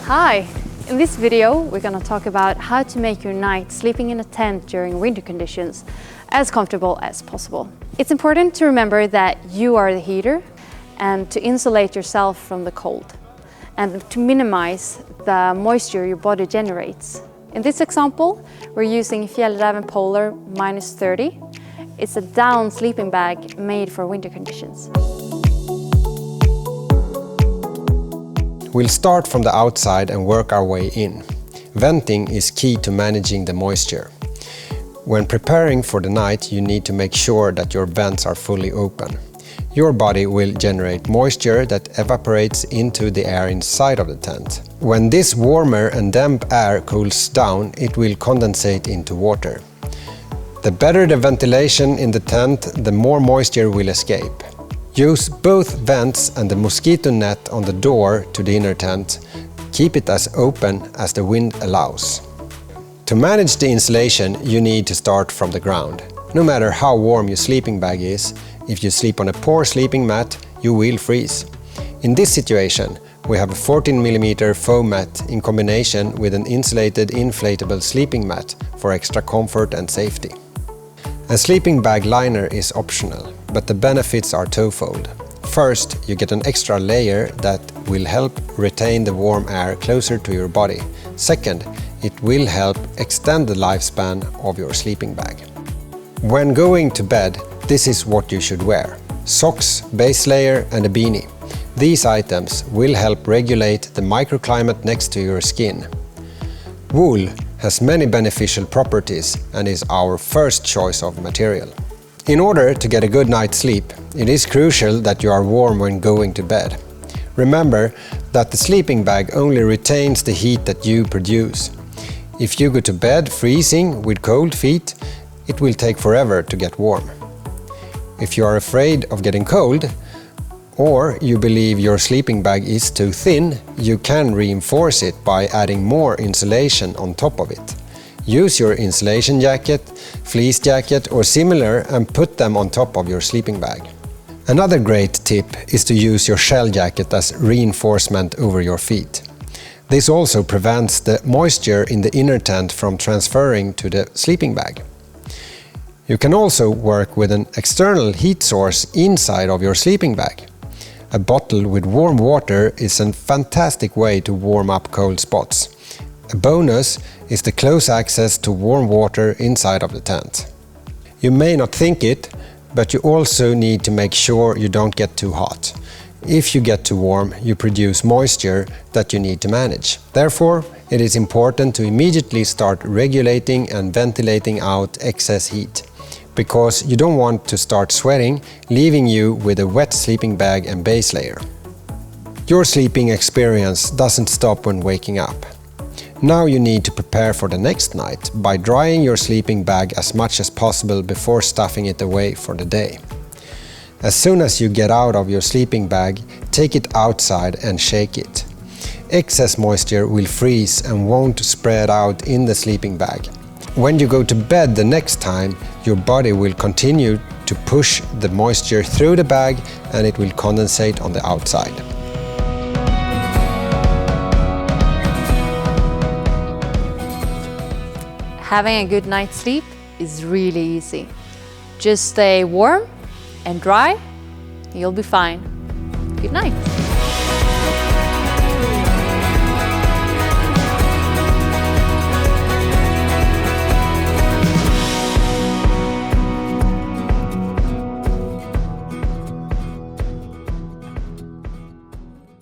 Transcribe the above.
Hi! In this video we're going to talk about how to make your night sleeping in a tent during winter conditions as comfortable as possible. It's important to remember that you are the heater and to insulate yourself from the cold and to minimize the moisture your body generates. In this example we're using Fjällräven Polar -30. It's a down sleeping bag made for winter conditions. We'll start from the outside and work our way in. Venting is key to managing the moisture. When preparing for the night, you need to make sure that your vents are fully open. Your body will generate moisture that evaporates into the air inside of the tent. When this warmer and damp air cools down, it will condensate into water. The better the ventilation in the tent, the more moisture will escape. Use both vents and the mosquito net on the door to the inner tent. Keep it as open as the wind allows. To manage the insulation, you need to start from the ground. No matter how warm your sleeping bag is, if you sleep on a poor sleeping mat, you will freeze. In this situation, we have a 14 mm foam mat in combination with an insulated inflatable sleeping mat for extra comfort and safety. A sleeping bag liner is optional, but the benefits are twofold. First, you get an extra layer that will help retain the warm air closer to your body. Second, it will help extend the lifespan of your sleeping bag. When going to bed, this is what you should wear: socks, base layer and a beanie. These items will help regulate the microclimate next to your skin. Wool has many beneficial properties and is our first choice of material. In order to get a good night's sleep, it is crucial that you are warm when going to bed. Remember that the sleeping bag only retains the heat that you produce. If you go to bed freezing with cold feet, it will take forever to get warm. If you are afraid of getting cold, or you believe your sleeping bag is too thin, you can reinforce it by adding more insulation on top of it. Use your insulation jacket, fleece jacket or similar and put them on top of your sleeping bag. Another great tip is to use your shell jacket as reinforcement over your feet. This also prevents the moisture in the inner tent from transferring to the sleeping bag. You can also work with an external heat source inside of your sleeping bag. A bottle with warm water is a fantastic way to warm up cold spots. A bonus is the close access to warm water inside of the tent. You may not think it, but you also need to make sure you don't get too hot. If you get too warm, you produce moisture that you need to manage. Therefore, it is important to immediately start regulating and ventilating out excess heat, because you don't want to start sweating, leaving you with a wet sleeping bag and base layer. Your sleeping experience doesn't stop when waking up. Now you need to prepare for the next night by drying your sleeping bag as much as possible before stuffing it away for the day. As soon as you get out of your sleeping bag, take it outside and shake it. Excess moisture will freeze and won't spread out in the sleeping bag. When you go to bed the next time, your body will continue to push the moisture through the bag and it will condensate on the outside. Having a good night's sleep is really easy. Just stay warm and dry, you'll be fine. Good night.